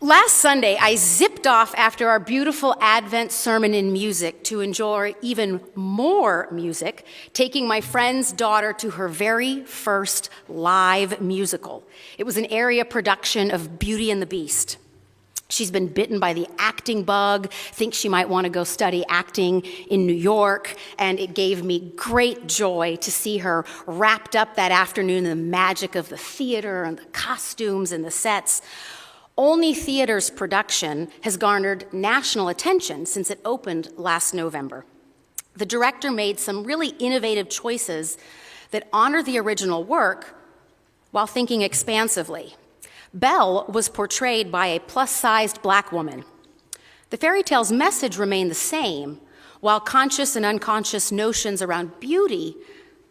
Last Sunday, I zipped off after our beautiful Advent sermon in music to enjoy even more music, taking my friend's daughter to her very first live musical. It was an area production of Beauty and the Beast. She's been bitten by the acting bug, thinks she might want to go study acting in New York, and it gave me great joy to see her wrapped up that afternoon in the magic of the theater and the costumes and the sets. Olney Theater's production has garnered national attention since it opened last November. The director made some really innovative choices that honor the original work while thinking expansively. Belle was portrayed by a plus-sized black woman. The fairy tale's message remained the same, while conscious and unconscious notions around beauty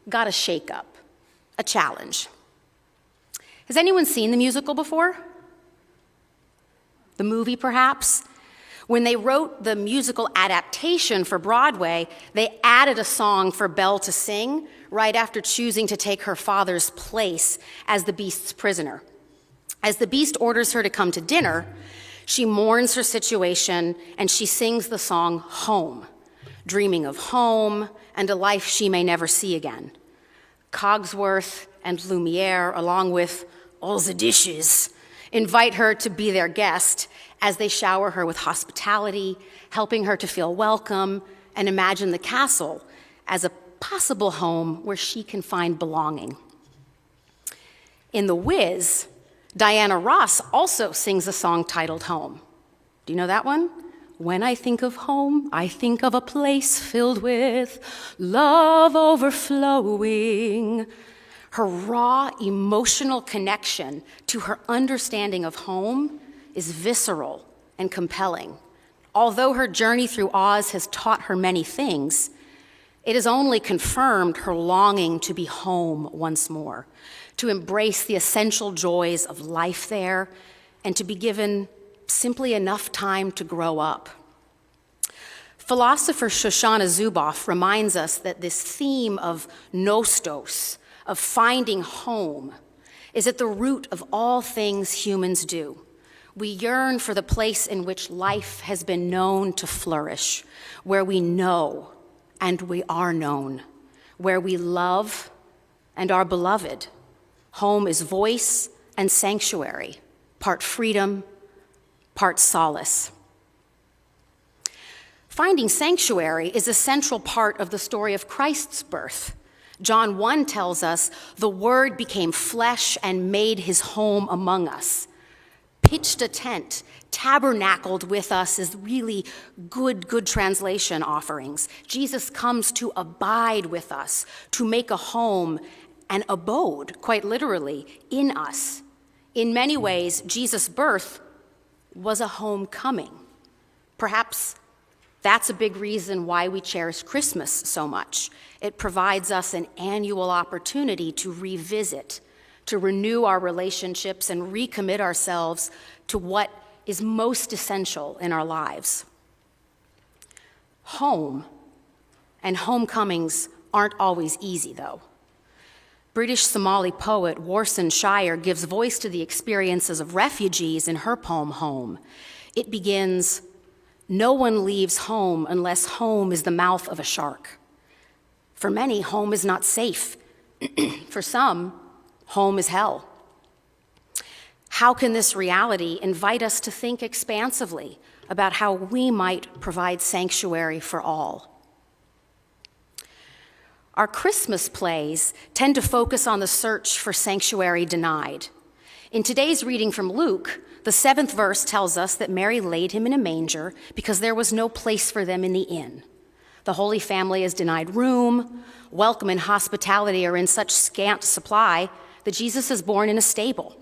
got a shake-up, a challenge. Has anyone seen the musical before? The movie, perhaps? When they wrote the musical adaptation for Broadway, they added a song for Belle to sing right after choosing to take her father's place as the Beast's prisoner. As the Beast orders her to come to dinner, she mourns her situation and she sings the song Home, dreaming of home and a life she may never see again. Cogsworth and Lumiere, along with all the dishes, invite her to be their guest as they shower her with hospitality, helping her to feel welcome and imagine the castle as a possible home where she can find belonging. In The Wiz, Diana Ross also sings a song titled Home. Do you know that one? When I think of home, I think of a place filled with love overflowing. Her raw emotional connection to her understanding of home is visceral and compelling. Although her journey through Oz has taught her many things, it has only confirmed her longing to be home once more, to embrace the essential joys of life there, and to be given simply enough time to grow up. Philosopher Shoshana Zuboff reminds us that this theme of nostos, of finding home, is at the root of all things humans do. We yearn for the place in which life has been known to flourish, where we know and we are known, where we love and are beloved. Home is voice and sanctuary, part freedom, part solace. Finding sanctuary is a central part of the story of Christ's birth. John 1 tells us, the Word became flesh and made his home among us. Pitched a tent, tabernacled with us is really good translation offerings. Jesus comes to abide with us, to make a home, an abode, quite literally, in us. In many ways, Jesus' birth was a homecoming. Perhaps that's a big reason why we cherish Christmas so much. It provides us an annual opportunity to revisit, to renew our relationships and recommit ourselves to what is most essential in our lives. Home and homecomings aren't always easy, though. British Somali poet Warsan Shire gives voice to the experiences of refugees in her poem, Home. It begins, "No one leaves home unless home is the mouth of a shark. For many, home is not safe. For some, home is hell." How can this reality invite us to think expansively about how we might provide sanctuary for all? Our Christmas plays tend to focus on the search for sanctuary denied. In today's reading from Luke, the 7th verse tells us that Mary laid him in a manger because there was no place for them in the inn. The Holy Family is denied room, welcome and hospitality are in such scant supply that Jesus is born in a stable.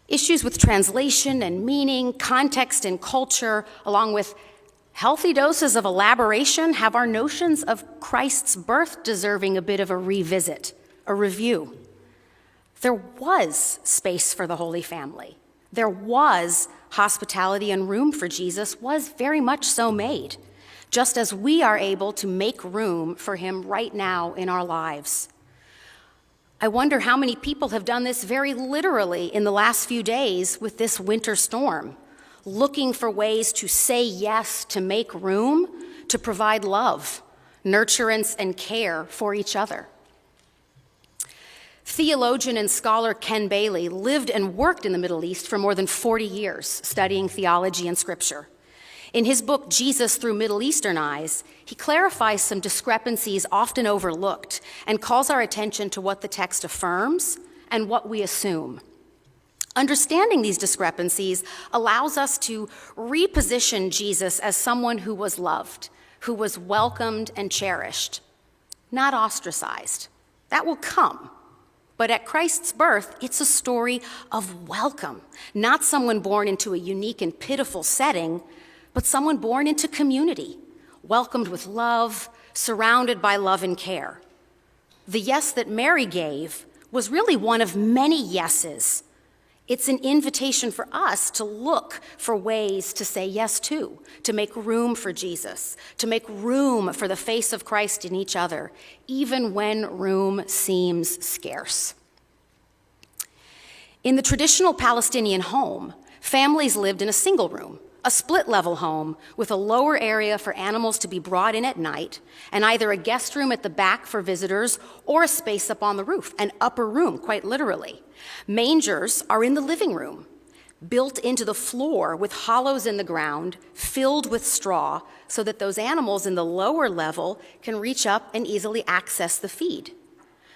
Issues with translation and meaning, context and culture, along with healthy doses of elaboration, have our notions of Christ's birth deserving a bit of a revisit, a review. There was space for the Holy Family. There was hospitality and room for Jesus, was very much so made, just as we are able to make room for him right now in our lives. I wonder how many people have done this very literally in the last few days with this winter storm, looking for ways to say yes, to make room, to provide love, nurturance, and care for each other. Theologian and scholar Ken Bailey lived and worked in the Middle East for more than 40 years, studying theology and scripture. In his book, Jesus Through Middle Eastern Eyes, he clarifies some discrepancies often overlooked and calls our attention to what the text affirms and what we assume. Understanding these discrepancies allows us to reposition Jesus as someone who was loved, who was welcomed and cherished, not ostracized. That will come. But at Christ's birth, it's a story of welcome, not someone born into a unique and pitiful setting, but someone born into community, welcomed with love, surrounded by love and care. The yes that Mary gave was really one of many yeses. It's an invitation for us to look for ways to say yes to make room for Jesus, to make room for the face of Christ in each other, even when room seems scarce. In the traditional Palestinian home, families lived in a single room, a split-level home with a lower area for animals to be brought in at night, and either a guest room at the back for visitors or a space up on the roof, an upper room, quite literally. Mangers are in the living room, built into the floor with hollows in the ground, filled with straw, so that those animals in the lower level can reach up and easily access the feed.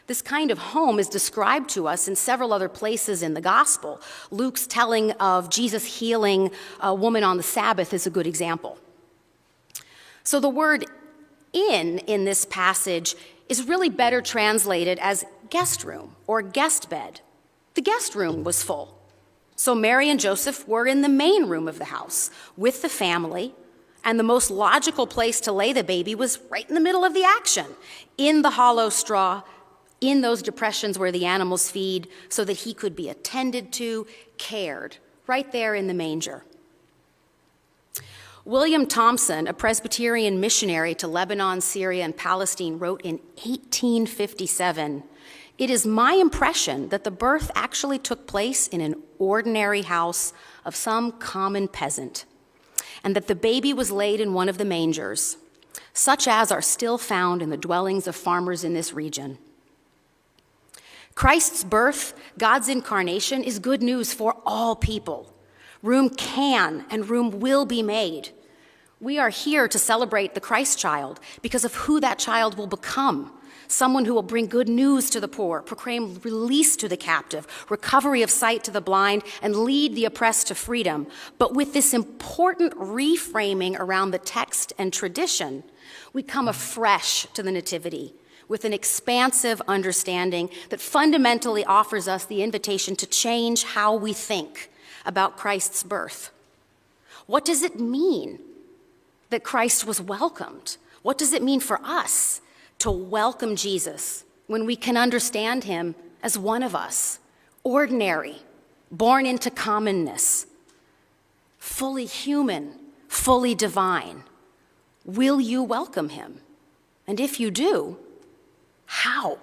This kind of home is described to us in several other places in the gospel. Luke's telling of Jesus healing a woman on the Sabbath is a good example. So the word in this passage is really better translated as guest room or guest bed. The guest room was full. So Mary and Joseph were in the main room of the house with the family, and the most logical place to lay the baby was right in the middle of the action, in the hollow straw, in those depressions where the animals feed, so that he could be attended to, cared, right there in the manger. William Thompson, a Presbyterian missionary to Lebanon, Syria, and Palestine, wrote in 1857, "It is my impression that the birth actually took place in an ordinary house of some common peasant, and that the baby was laid in one of the mangers, such as are still found in the dwellings of farmers in this region." Christ's birth, God's incarnation, is good news for all people. Room can and room will be made. We are here to celebrate the Christ child because of who that child will become. Someone who will bring good news to the poor, proclaim release to the captive, recovery of sight to the blind, and lead the oppressed to freedom. But with this important reframing around the text and tradition, we come afresh to the Nativity, with an expansive understanding that fundamentally offers us the invitation to change how we think about Christ's birth. What does it mean that Christ was welcomed? What does it mean for us to welcome Jesus when we can understand him as one of us, ordinary, born into commonness, fully human, fully divine? Will you welcome him? And if you do, how?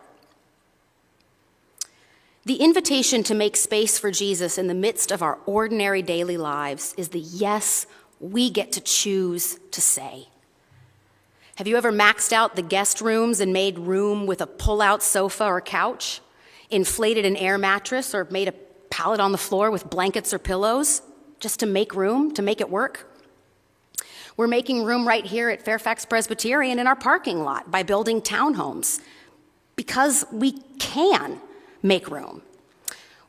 The invitation to make space for Jesus in the midst of our ordinary daily lives is the yes we get to choose to say. Have you ever maxed out the guest rooms and made room with a pull-out sofa or couch, inflated an air mattress, or made a pallet on the floor with blankets or pillows just to make room, to make it work? We're making room right here at Fairfax Presbyterian in our parking lot by building townhomes, because we can make room.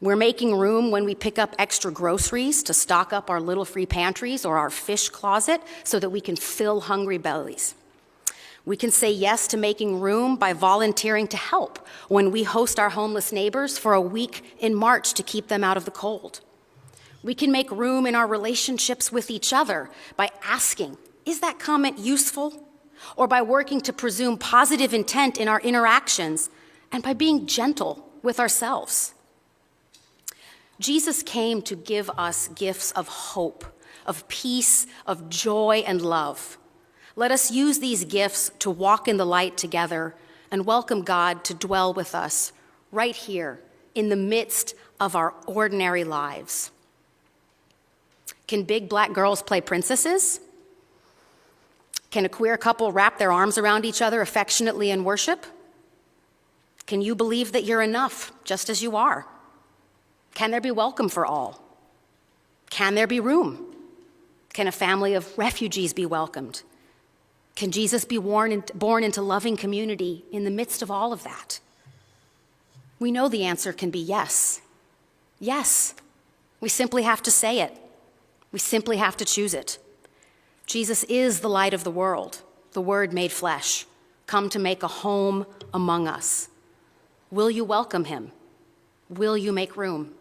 We're making room when we pick up extra groceries to stock up our little free pantries or our fish closet so that we can fill hungry bellies. We can say yes to making room by volunteering to help when we host our homeless neighbors for a week in March to keep them out of the cold. We can make room in our relationships with each other by asking, is that comment useful? Or by working to presume positive intent in our interactions, and by being gentle with ourselves. Jesus came to give us gifts of hope, of peace, of joy, and love. Let us use these gifts to walk in the light together and welcome God to dwell with us right here in the midst of our ordinary lives. Can big black girls play princesses? Can a queer couple wrap their arms around each other affectionately in worship? Can you believe that you're enough just as you are? Can there be welcome for all? Can there be room? Can a family of refugees be welcomed? Can Jesus be born into loving community in the midst of all of that? We know the answer can be yes. Yes. We simply have to say it. We simply have to choose it. Jesus is the light of the world, the Word made flesh, come to make a home among us. Will you welcome him? Will you make room?